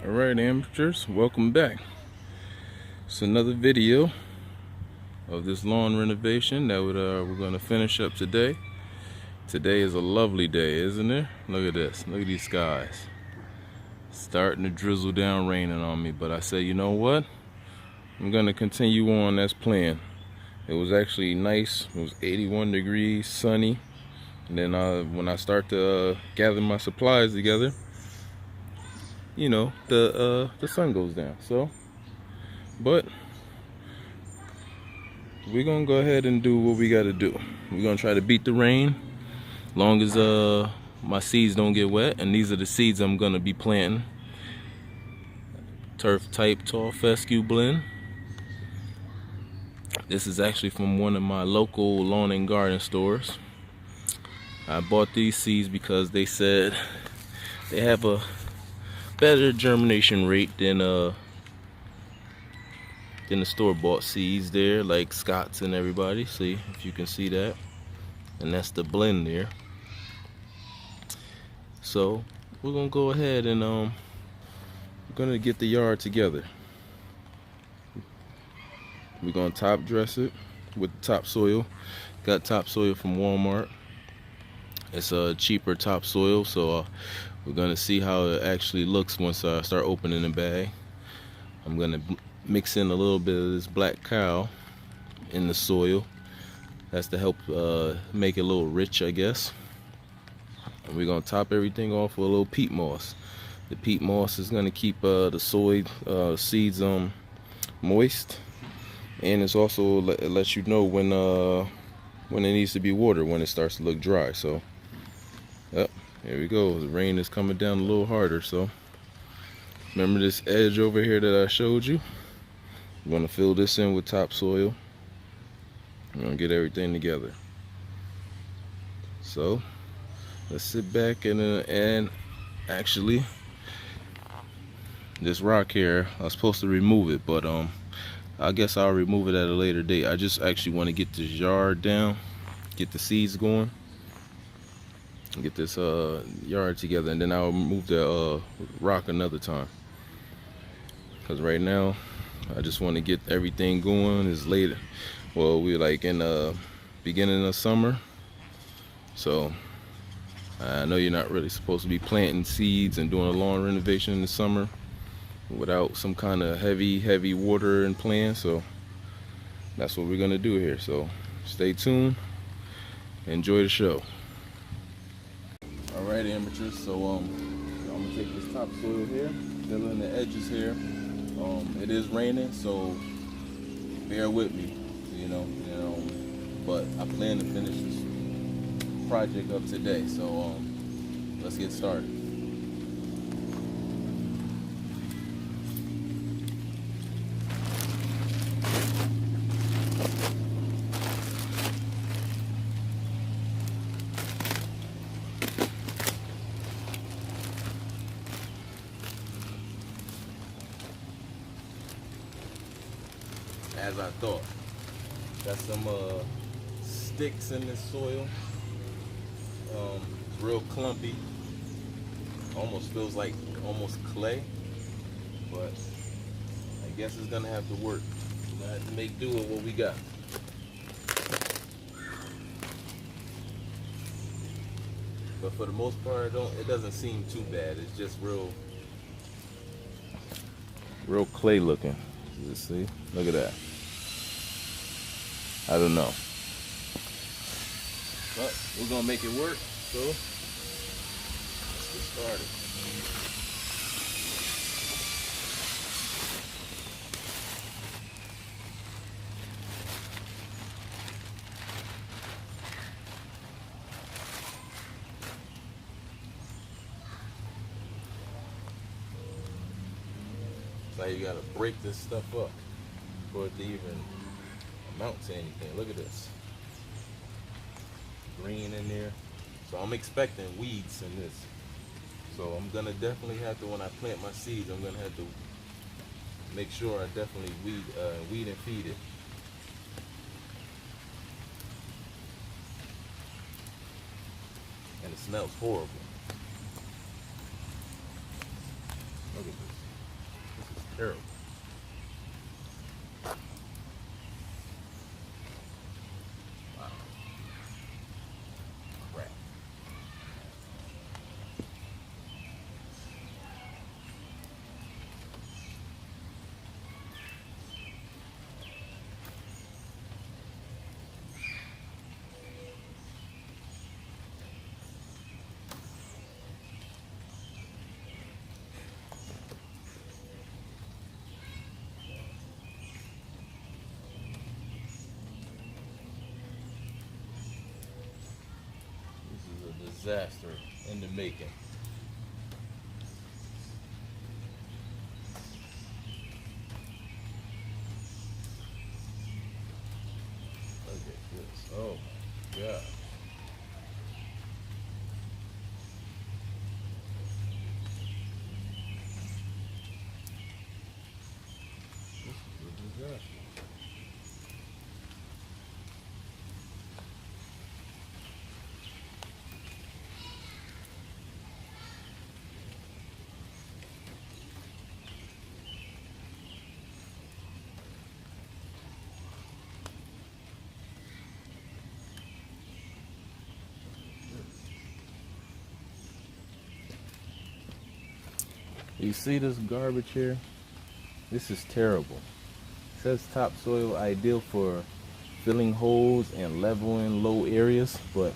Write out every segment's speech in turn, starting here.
Alright, amateurs, welcome back. It's another video of this lawn renovation that we're going to finish up today. Today is a lovely day, isn't it? Look at this. Look at these skies. Starting to drizzle down, raining on me, but I said, you know what? I'm going to continue on as planned. It was actually nice. It was 81 degrees, sunny. And then when I start to gather my supplies together, you know, the sun goes down. So, but we're gonna go ahead and do what we gotta do. We're gonna try to beat the rain, long as my seeds don't get wet. And these are the seeds I'm gonna be planting. Turf type tall fescue blend. This is actually from one of my local lawn and garden stores. I bought these seeds because they said they have a better germination rate than the store-bought seeds there, like Scott's and everybody. See if you can see that, and that's the blend there. So we're gonna go ahead and we're gonna get the yard together. We're gonna top dress it with topsoil. Got topsoil from Walmart. It's a cheaper topsoil, so we're gonna see how it actually looks once I start opening the bag. I'm gonna mix in a little bit of this black cow in the soil. That's to help make it a little rich, I guess. And we're gonna top everything off with a little peat moss. The peat moss is gonna keep the soy seeds moist, and it's also it lets you know when it needs to be watered, when it starts to look dry. So, yep, here we go. The rain is coming down a little harder. So, remember this edge over here that I showed you? I'm gonna fill this in with topsoil. I'm gonna get everything together. So let's sit back and actually, this rock here, I was supposed to remove it, but I guess I'll remove it at a later date. I just actually want to get this yard down, get the seeds going, get this yard together, and then I'll move the rock another time. Because right now I just want to get everything going. It's later. Well, we're like in the beginning of summer, so I know you're not really supposed to be planting seeds and doing a lawn renovation in the summer without some kind of heavy water and plan. So that's what we're gonna do here. So stay tuned, enjoy the show. All right, amateurs. So I'm gonna take this topsoil here, fill in the edges here. It is raining, so bear with me, but I plan to finish this project up today. So let's get started. As I thought, got some sticks in this soil. It's real clumpy. Almost feels like almost clay, but I guess it's gonna have to work. We're gonna have to make do with what we got. But for the most part, it doesn't seem too bad. It's just real clay looking. You see? Look at that. I don't know, but we're gonna make it work. So let's get started. So you gotta break this stuff up for it to even amount to anything. Look at this. Green in there. So I'm expecting weeds in this. So I'm gonna definitely have to, when I plant my seeds, I'm gonna have to make sure I definitely weed and feed it. And it smells horrible. Look at this. Terrible. Wow. Crap. This is a disaster in the making. Look at this. Oh my god. This is a disaster. You see this garbage here? This is terrible. It says topsoil ideal for filling holes and leveling low areas, but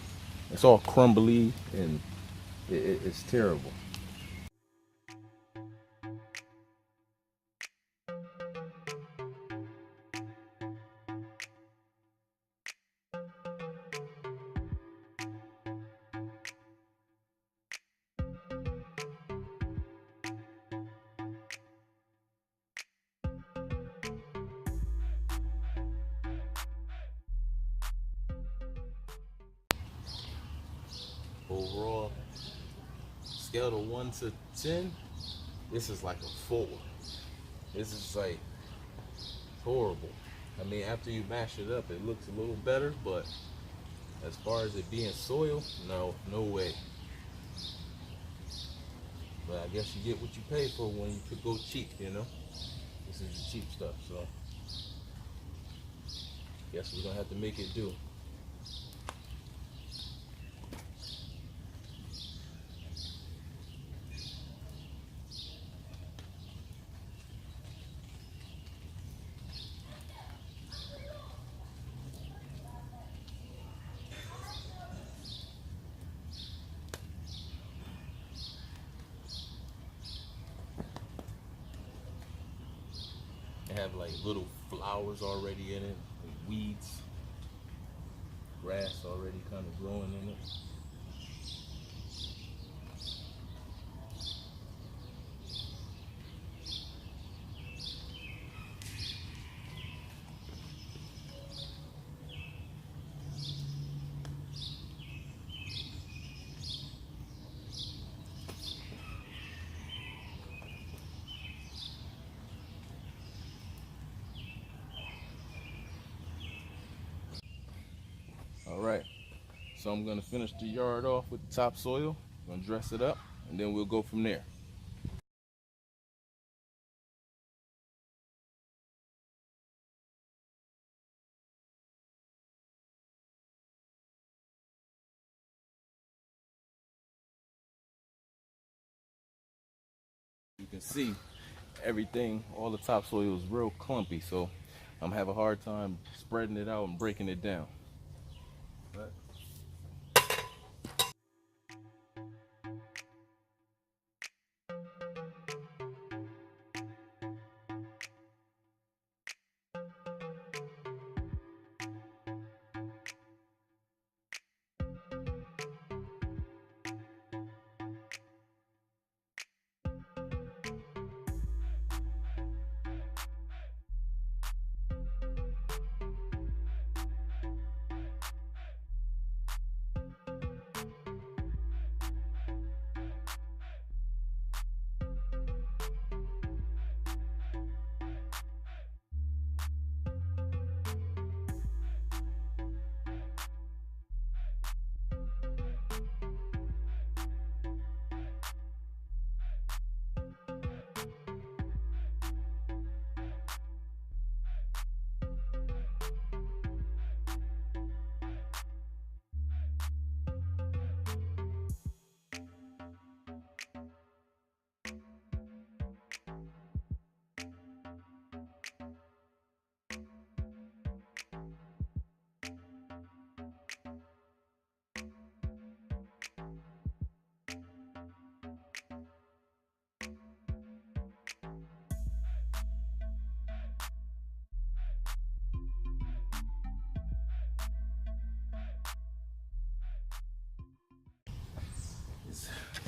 it's all crumbly and it's terrible. Overall, scale of 1 to 10, this is like a 4. This is like horrible. I mean, after you mash it up, it looks a little better, but as far as it being soil, no, no way. But I guess you get what you pay for when you could go cheap, you know? This is the cheap stuff, so guess we're gonna have to make it do. They have like little flowers already in it, and weeds, grass already kind of growing in it. All right, so I'm gonna finish the yard off with the topsoil. I'm gonna dress it up, and then we'll go from there. You can see everything, all the topsoil is real clumpy, so I'm having a hard time spreading it out and breaking it down. But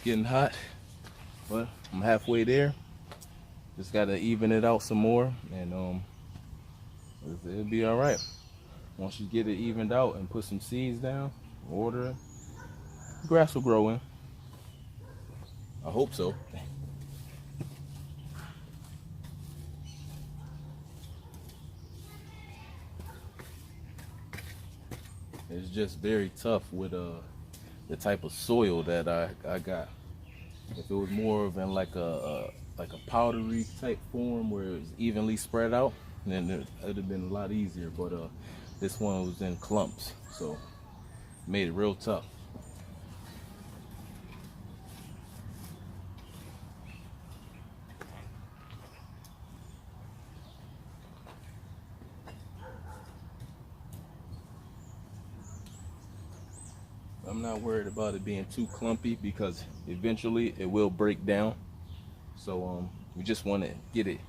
getting hot, but I'm halfway there. Just gotta even it out some more, and it'll be all right. Once you get it evened out and put some seeds down, water it, grass will grow in. I hope so. It's just very tough with the type of soil that I got. If it was more of in like a powdery type form where it's evenly spread out, then it would have been a lot easier. But this one was in clumps, so it made it real tough. I'm not worried about it being too clumpy because eventually it will break down. So we just want to get it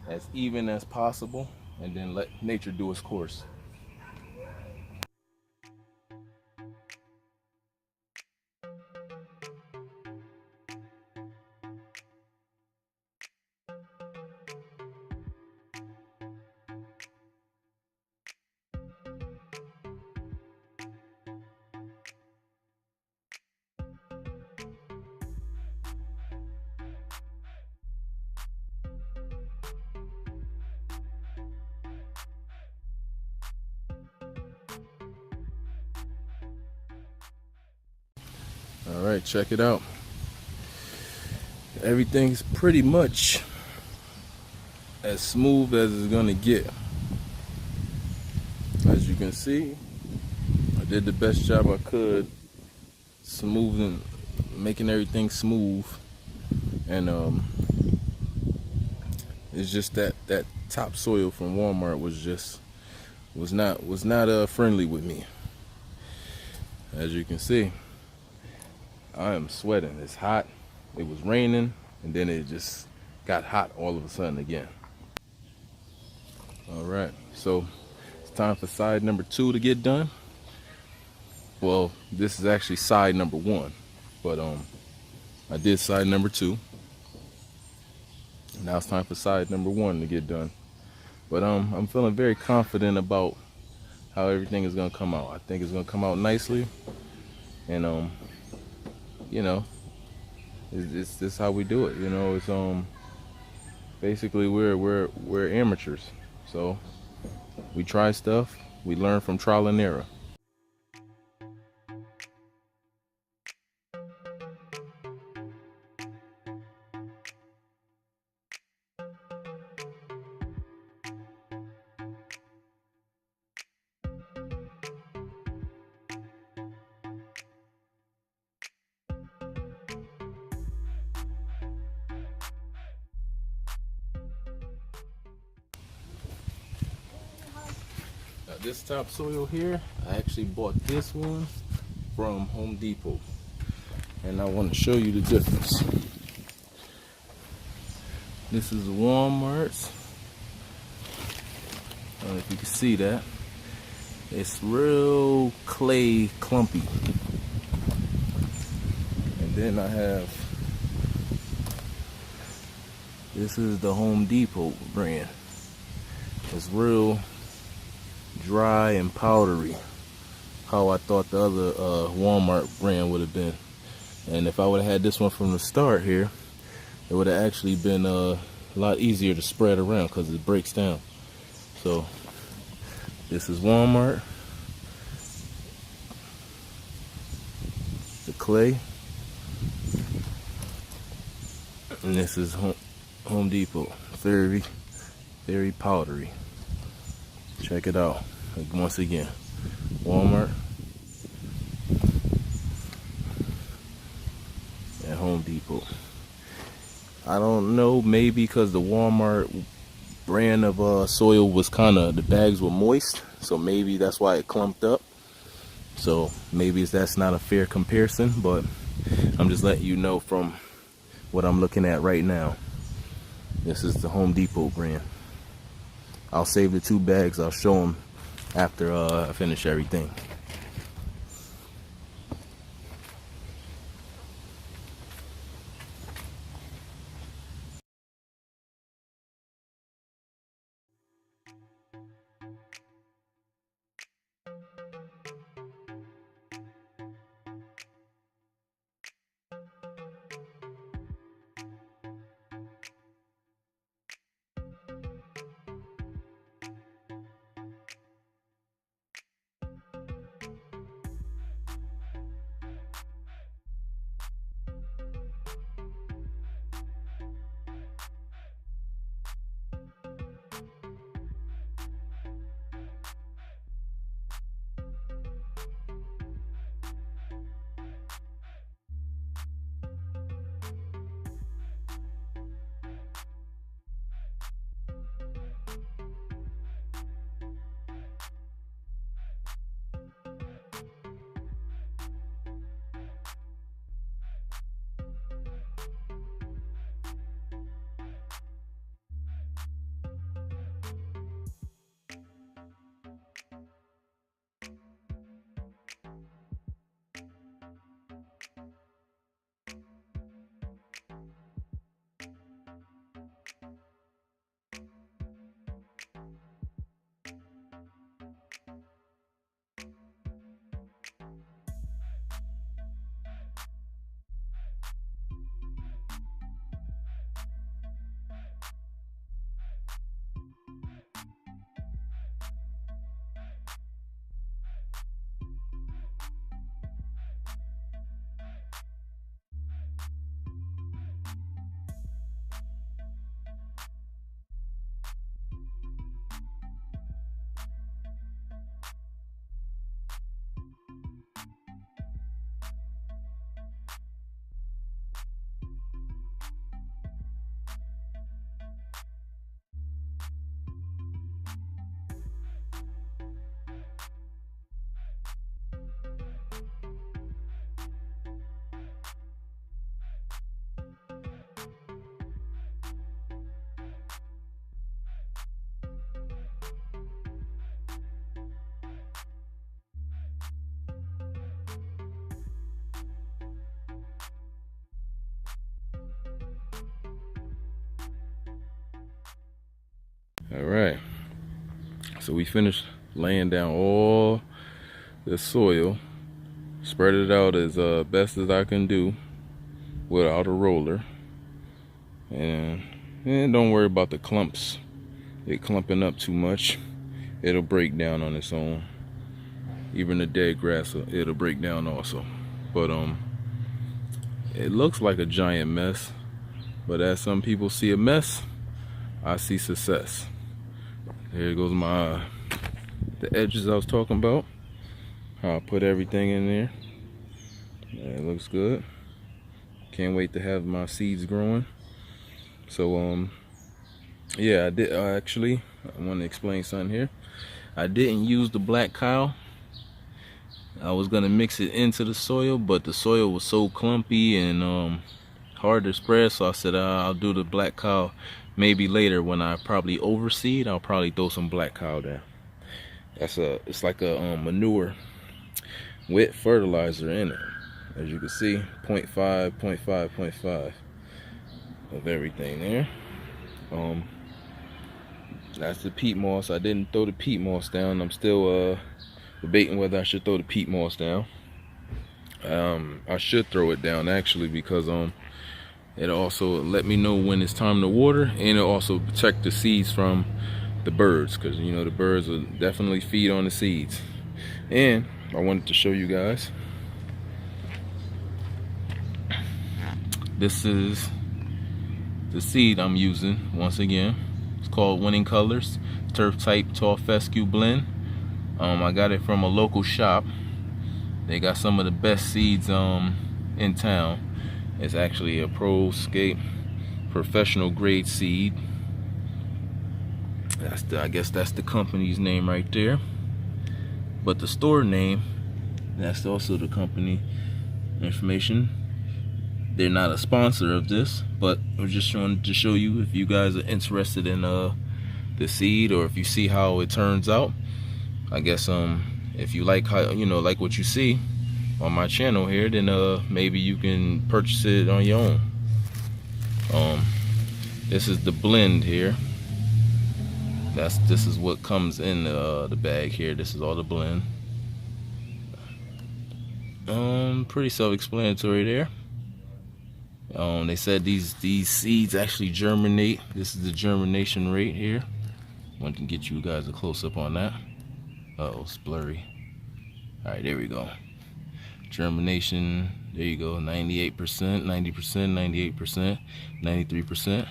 as even as possible and then let nature do its course. All right, check it out. Everything's pretty much as smooth as it's gonna get. As you can see, I did the best job I could smoothing, making everything smooth, and it's just that topsoil from Walmart was not friendly with me. As you can see, I am sweating. It's hot. It was raining, and then it just got hot all of a sudden again. All right, so it's time for side number 2 to get done. Well, this is actually side number 1, but I did side number 2. Now it's time for side number 1 to get done. But I'm feeling very confident about how everything is gonna come out. I think it's gonna come out nicely, and you know, it's this how we do it. You know, it's basically we're amateurs, so we try stuff, we learn from trial and error. Now this topsoil here, I actually bought this one from Home Depot, and I want to show you the difference. This is Walmart's. I don't know if you can see that. It's real clay clumpy. And then I have, this is the Home Depot brand. It's real dry and powdery, how I thought the other Walmart brand would have been. And if I would have had this one from the start here, it would have actually been a lot easier to spread around because it breaks down. So this is Walmart, the clay, and this is Home Depot, very, very powdery. Check it out. Once again, Walmart and Home Depot. I don't know, maybe because the Walmart brand of soil was the bags were moist, so maybe that's why it clumped up. So maybe that's not a fair comparison, but I'm just letting you know from what I'm looking at right now. This is the Home Depot brand. I'll save the 2 bags. I'll show them after I finish everything. All right, so we finished laying down all the soil, spread it out as best as I can do without a roller, and don't worry about the clumps. It clumping up too much, it'll break down on its own. Even the dead grass, it'll break down also. But it looks like a giant mess, but as some people see a mess, I see success. Here goes my the edges I was talking about. How I put everything in there. Yeah, it looks good. Can't wait to have my seeds growing. So yeah, I want to explain something here. I didn't use the black cow. I was gonna mix it into the soil, but the soil was so clumpy and hard to spread, so I said I'll do the black cow maybe later when I probably overseed. I'll probably throw some black cow there. It's like a manure wet fertilizer in it. As you can see, 0.5, 0.5, 0.5 of everything there. That's the peat moss. I didn't throw the peat moss down. I'm still debating whether I should throw the peat moss down. I should throw it down actually, because it'll also let me know when it's time to water, and it'll also protect the seeds from the birds, because you know the birds will definitely feed on the seeds. And I wanted to show you guys, this is the seed I'm using once again. It's called Winning Colors Turf Type Tall Fescue Blend. I got it from a local shop. They got some of the best seeds in town. It's actually a ProScape professional grade seed. I guess that's the company's name right there. But the store name, that's also the company information. They're not a sponsor of this, but I'm just trying to show you if you guys are interested in the seed, or if you see how it turns out. I guess if you like how, like what you see on my channel here, then maybe you can purchase it on your own. This is the blend here. This is what comes in the bag here. This is all the blend. Pretty self-explanatory there. They said these seeds actually germinate. This is the germination rate here. Want to get you guys a close-up on that. Uh-oh, it's blurry. Alright, there we go. Germination, there you go, 98%, 90%, 98%, 93%.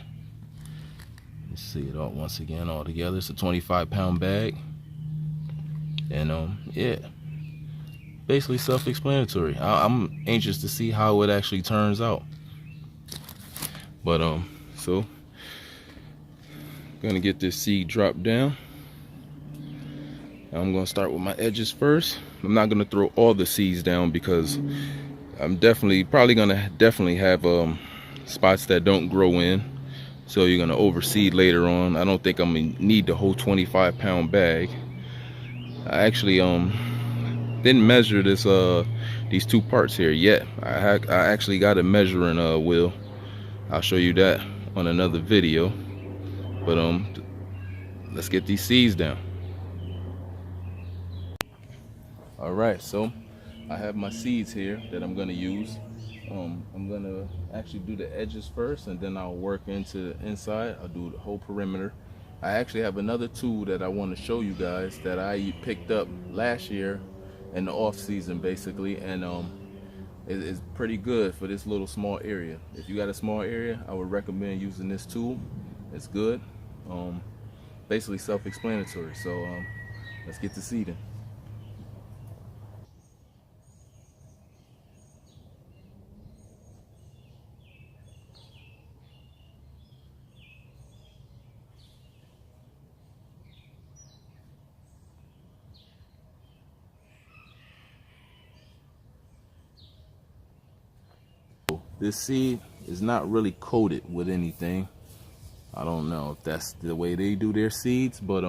Let's see it all once again all together. It's a 25-pound bag. And yeah, basically self-explanatory. I'm anxious to see how it actually turns out. But so gonna get this seed dropped down. I'm gonna start with my edges first. I'm not gonna throw all the seeds down, because I'm probably gonna have spots that don't grow in, so you're gonna overseed later on. I don't think I'm gonna need the whole 25-pound bag. I actually didn't measure these two parts here yet. I actually got a measuring wheel. I'll show you that on another video. But let's get these seeds down. All right, so I have my seeds here that I'm gonna use. I'm gonna actually do the edges first, and then I'll work into the inside. I'll do the whole perimeter. I actually have another tool that I want to show you guys that I picked up last year in the off season basically, and it's pretty good for this little small area. If you got a small area, I would recommend using this tool. It's good. Basically self-explanatory. So let's get to seeding. This seed is not really coated with anything. I don't know if that's the way they do their seeds, but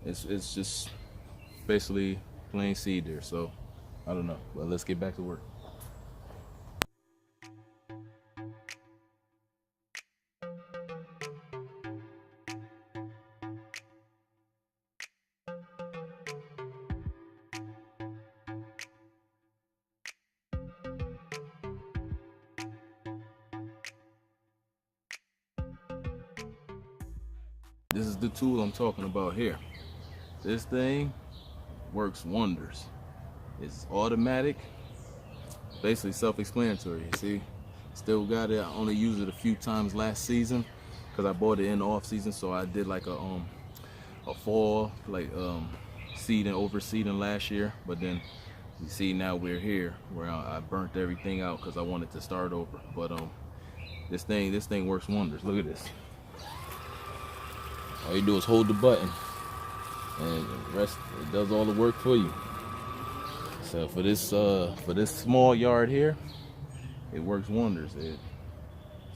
it's just basically plain seed there. So I don't know, but let's get back to work. This is the tool I'm talking about here. This thing works wonders. It's automatic, basically self-explanatory. You see, still got it. I only used it a few times last season because I bought it in the off season. So I did like a fall seeding, overseeding last year. But then you see now we're here where I burnt everything out because I wanted to start over. But this thing works wonders. Look at this. All you do is hold the button, and the rest, it does all the work for you. So for this small yard here, it works wonders. It's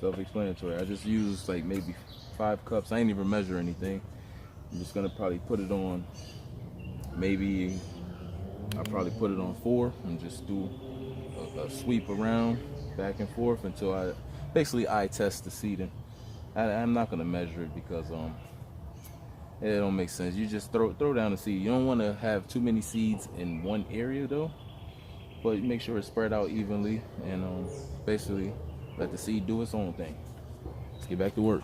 self-explanatory. I just used like maybe 5 cups. I ain't even measure anything. I'm just gonna probably put it on. Maybe I'll probably put it on 4 and just do a sweep around back and forth until I basically eye test the seeding. I'm not gonna measure it because it don't make sense. You just throw down the seed. You don't want to have too many seeds in one area though, but make sure it's spread out evenly and basically let the seed do its own thing. Let's get back to work.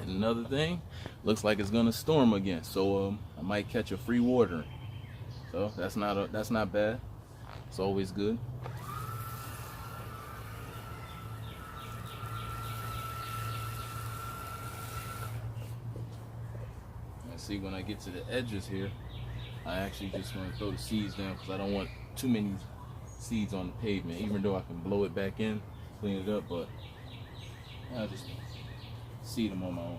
And another thing, looks like it's gonna storm again, so I might catch a free watering. So that's not bad. It's always good. And see, when I get to the edges here, I actually just want to throw the seeds down because I don't want too many seeds on the pavement. Even though I can blow it back in, clean it up, but I'll just seed them on my own.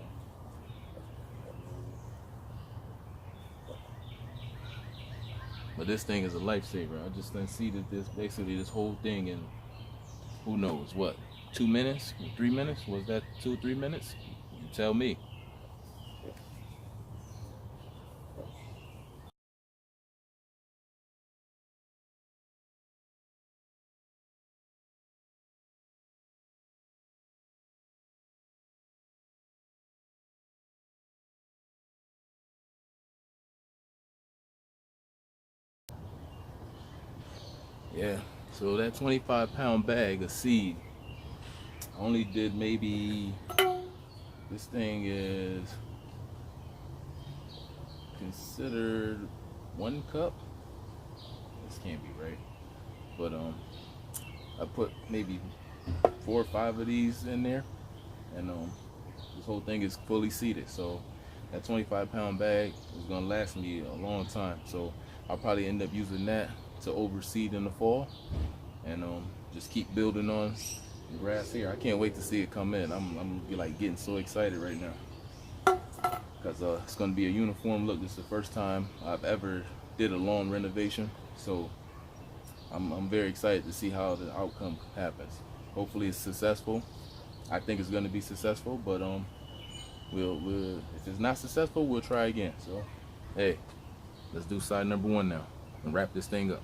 But this thing is a lifesaver. I just done seeded this whole thing in, who knows what, 2 minutes, 3 minutes? Was that 2 or 3 minutes? You tell me. Yeah. So that 25-pound bag of seed, I only did maybe, this thing is considered 1 cup. This can't be right. But I put maybe 4 or 5 of these in there, and this whole thing is fully seeded. So that 25-pound bag is gonna last me a long time. So I'll probably end up using that to overseed in the fall, and just keep building on the grass here. I can't wait to see it come in. I'm like getting so excited right now because it's gonna be a uniform look. This is the first time I've ever did a lawn renovation, so I'm very excited to see how the outcome happens. Hopefully it's successful. I think it's going to be successful, but we'll if it's not successful, we'll try again. So hey, let's do side number 1 now and wrap this thing up.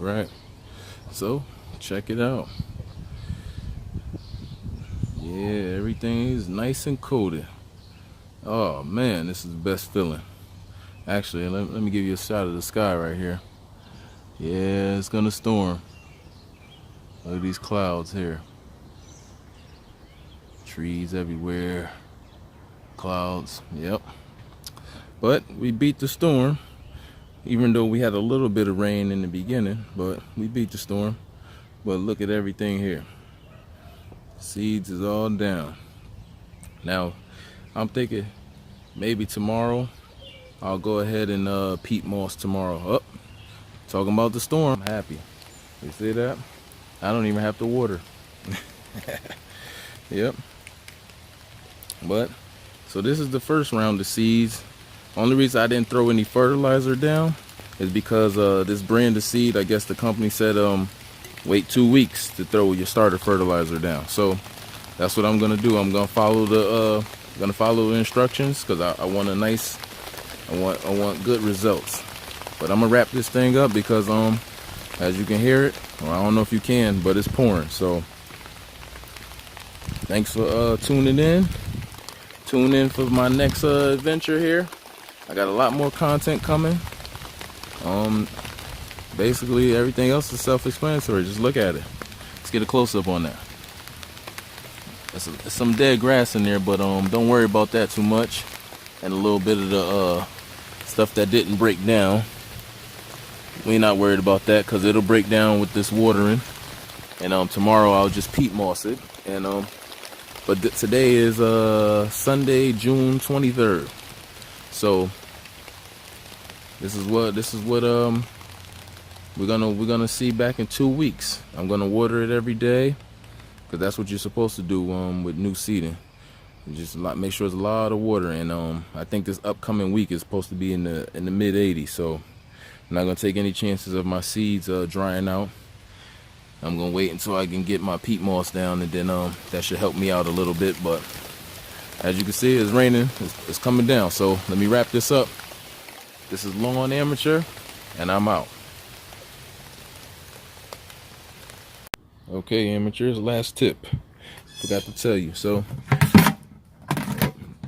right, so check it out. Yeah, everything is nice and coated. Oh man, this is the best feeling. Actually, let me give you a shot of the sky right here. Yeah, it's gonna storm. Look at these clouds here. Trees everywhere. Clouds, yep. But we beat the storm, even though we had a little bit of rain in the beginning, but we beat the storm. But look at everything here. Seeds is all down. Now, I'm thinking maybe tomorrow I'll go ahead and peat moss tomorrow. Oh, talking about the storm. I'm happy. You see that? I don't even have to water. Yep. But so this is the first round of seeds. Only reason I didn't throw any fertilizer down is because this brand of seed, I guess the company said wait 2 weeks to throw your starter fertilizer down. So that's what I'm gonna do. I'm gonna follow the instructions because I want I want good results. But I'm gonna wrap this thing up because as you can hear it, or I don't know if you can, but it's pouring. So thanks for tuning in. Tune in for my next adventure here. I got a lot more content coming. Basically everything else is self-explanatory. Just look at it. Let's get a close-up on that. There's some dead grass in there, but don't worry about that too much. And a little bit of the stuff that didn't break down. We're not worried about that because it'll break down with this watering. And tomorrow I'll just peat moss it. And but today is Sunday, June 23rd. So this is what we're gonna see back in 2 weeks. I'm gonna water it every day because that's what you're supposed to do with new seeding. You just make sure there's a lot of water. And I think this upcoming week is supposed to be in the mid 80s. So I'm not gonna take any chances of my seeds drying out. I'm gonna wait until I can get my peat moss down, and then that should help me out a little bit. But as you can see, it's raining. It's coming down. So let me wrap this up. This is Lawn Amateur, and I'm out. Okay, amateurs, last tip. Forgot to tell you. So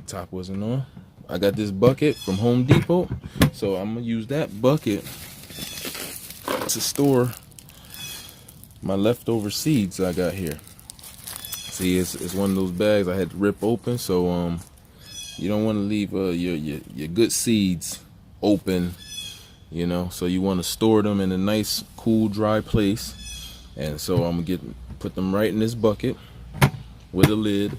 top wasn't on. I got this bucket from Home Depot, so I'm gonna use that bucket to store my leftover seeds I got here. See, it's one of those bags I had to rip open, so you don't want to leave your good seeds open, you know. So you want to store them in a nice, cool, dry place. And so I'm gonna put them right in this bucket with a lid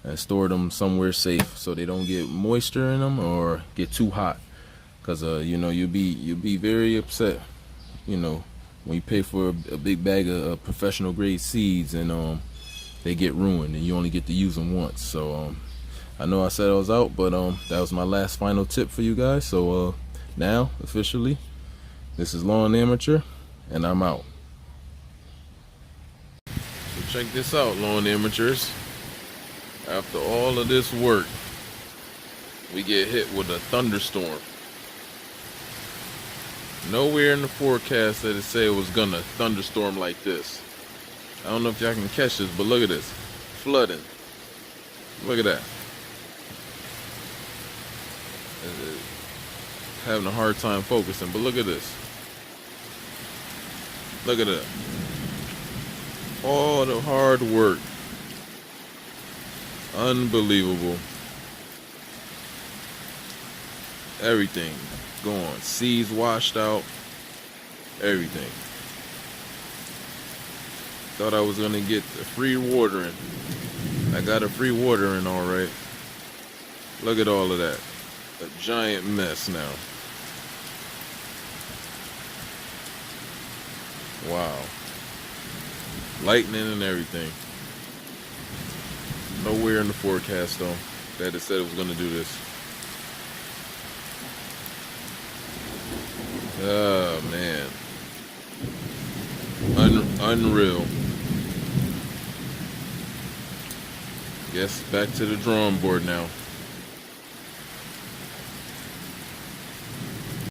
and store them somewhere safe so they don't get moisture in them or get too hot. Cause you know, you'll be very upset, you know, when you pay for a big bag of professional grade seeds and they get ruined and you only get to use them once. So I know I said I was out, but that was my last final tip for you guys. So now officially, this is Lawn Amateur, and I'm out. So check this out, Lawn Amateurs. After all of this work, we get hit with a thunderstorm. Nowhere in the forecast did it say it was gonna thunderstorm like this. I don't know if y'all can catch this, but look at this. Flooding. Look at that. Having a hard time focusing, but look at this. Look at that. All the hard work. Unbelievable. Everything gone. Seeds washed out. Everything. Thought I was gonna get the free watering. I got a free watering, alright. Look at all of that. A giant mess now. Wow. Lightning and everything. Nowhere in the forecast though that it said it was gonna do this. Oh man. Unreal. Guess back to the drawing board now.